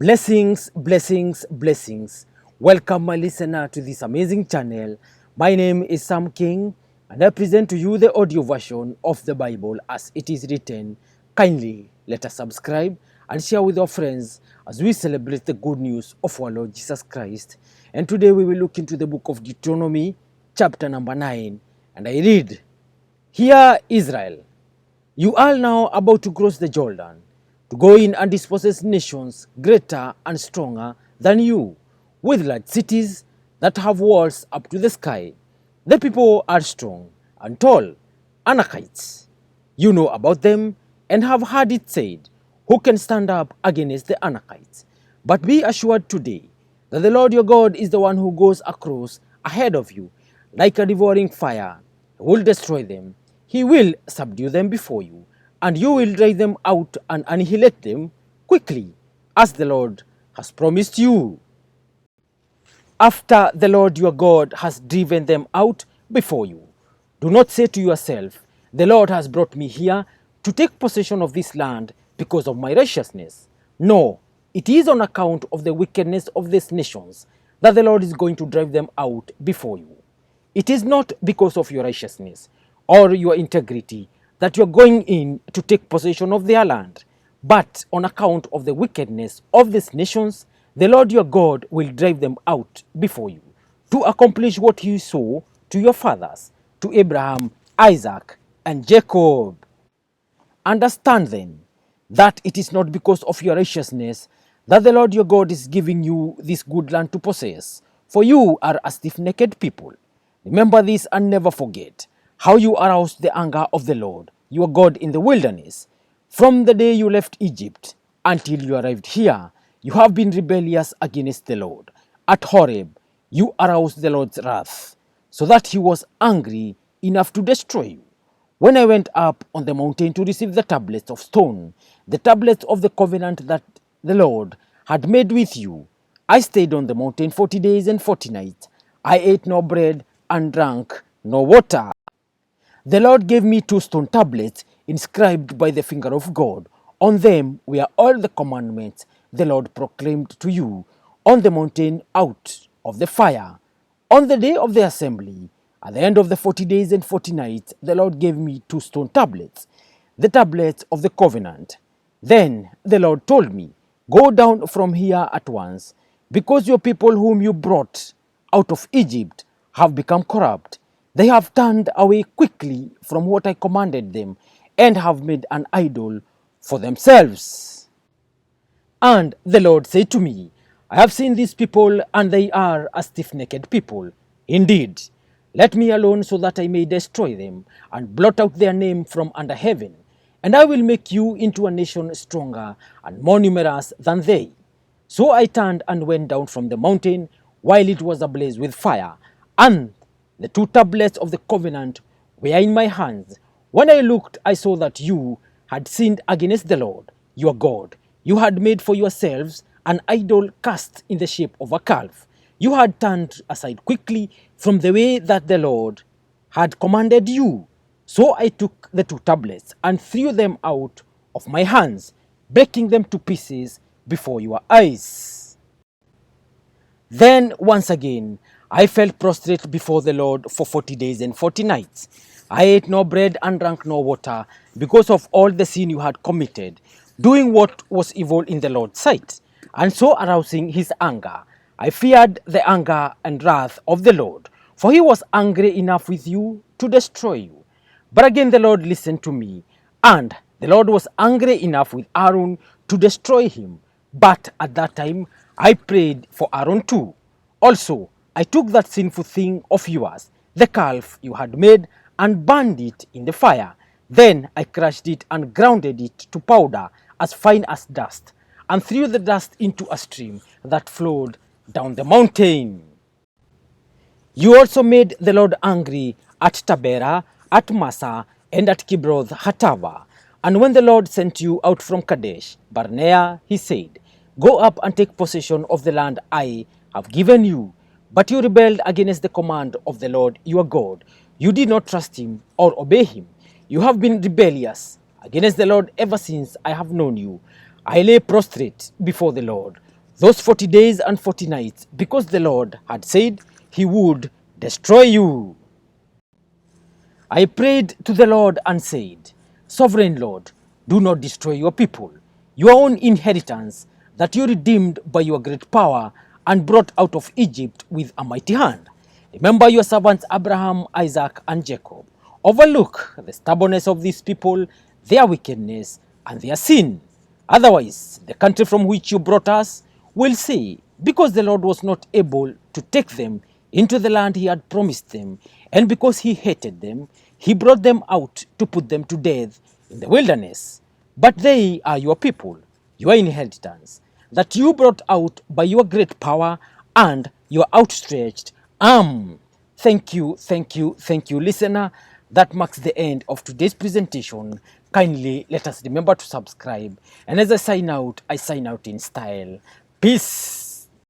Blessings, blessings, blessings. Welcome, my listener, to this amazing channel. My name is Sam King, and I present to you the audio version of the Bible as it is written. Kindly let us subscribe and share with our friends as we celebrate the good news of our Lord Jesus Christ. And today we will look into the book of Deuteronomy, chapter number 9, and I read, Hear, Israel, you are now about to cross the Jordan, to go in and dispossess nations greater and stronger than you, with large cities that have walls up to the sky. The people are strong and tall, Anakites. You know about them and have heard it said, who can stand up against the Anakites? But be assured today that the Lord your God is the one who goes across ahead of you like a devouring fire. He will destroy them. He will subdue them before you, and you will drive them out and annihilate them quickly, as the Lord has promised you. After the Lord your God has driven them out before you, do not say to yourself, the Lord has brought me here to take possession of this land because of my righteousness. No, it is on account of the wickedness of these nations that the Lord is going to drive them out before you. It is not because of your righteousness or your integrity that you are going in to take possession of their land, but on account of the wickedness of these nations, the Lord your God will drive them out before you to accomplish what he swore to your fathers, to Abraham, Isaac, and Jacob. Understand then that it is not because of your righteousness that the Lord your God is giving you this good land to possess, for you are a stiff-necked people. Remember this and never forget how you aroused the anger of the Lord your God in the wilderness. From the day you left Egypt until you arrived here, you have been rebellious against the Lord. At Horeb, you aroused the Lord's wrath, so that he was angry enough to destroy you. When I went up on the mountain to receive the tablets of stone, the tablets of the covenant that the Lord had made with you, I stayed on the mountain 40 days and 40 nights. I ate no bread and drank no water. The Lord gave me 2 stone tablets inscribed by the finger of God. On them were all the commandments the Lord proclaimed to you on the mountain out of the fire. On the day of the assembly, at the end of the 40 days and 40 nights, the Lord gave me 2 stone tablets, the tablets of the covenant. Then the Lord told me, Go down from here at once, because your people whom you brought out of Egypt have become corrupt. They have turned away quickly from what I commanded them and have made an idol for themselves. And the Lord said to me, I have seen these people, and they are a stiff-necked people. Indeed, let me alone so that I may destroy them and blot out their name from under heaven. And I will make you into a nation stronger and more numerous than they. So I turned and went down from the mountain while it was ablaze with fire, and the 2 tablets of the covenant were in my hands. When I looked, I saw that you had sinned against the Lord, your God. You had made for yourselves an idol cast in the shape of a calf. You had turned aside quickly from the way that the Lord had commanded you. So I took the 2 tablets and threw them out of my hands, breaking them to pieces before your eyes. Then once again I fell prostrate before the Lord for 40 days and 40 nights. I ate no bread and drank no water because of all the sin you had committed, doing what was evil in the Lord's sight, and so arousing his anger. I feared the anger and wrath of the Lord, for he was angry enough with you to destroy you. But again the Lord listened to me, and the Lord was angry enough with Aaron to destroy him. But at that time I prayed for Aaron too. Also, I took that sinful thing of yours, the calf you had made, and burned it in the fire. Then I crushed it and grounded it to powder as fine as dust, and threw the dust into a stream that flowed down the mountain. You also made the Lord angry at Taberah, at Massa, and at Kibroth Hattava. And when the Lord sent you out from Kadesh Barnea, he said, Go up and take possession of the land I have given you. But you rebelled against the command of the Lord your God. You did not trust him or obey him. You have been rebellious against the Lord ever since I have known you. I lay prostrate before the Lord, those 40 days and 40 nights, because the Lord had said he would destroy you. I prayed to the Lord and said, Sovereign Lord, do not destroy your people, your own inheritance, that you redeemed by your great power and brought out of Egypt with a mighty hand. Remember your servants Abraham, Isaac, and Jacob. Overlook the stubbornness of these people, their wickedness, and their sin. Otherwise, the country from which you brought us will say, because the Lord was not able to take them into the land he had promised them, and because he hated them, he brought them out to put them to death in the wilderness. But they are your people, your inheritance, that you brought out by your great power and your outstretched arm. Thank you, thank you, thank you, listener. That marks the end of today's presentation. Kindly let us remember to subscribe. And as I sign out in style. Peace.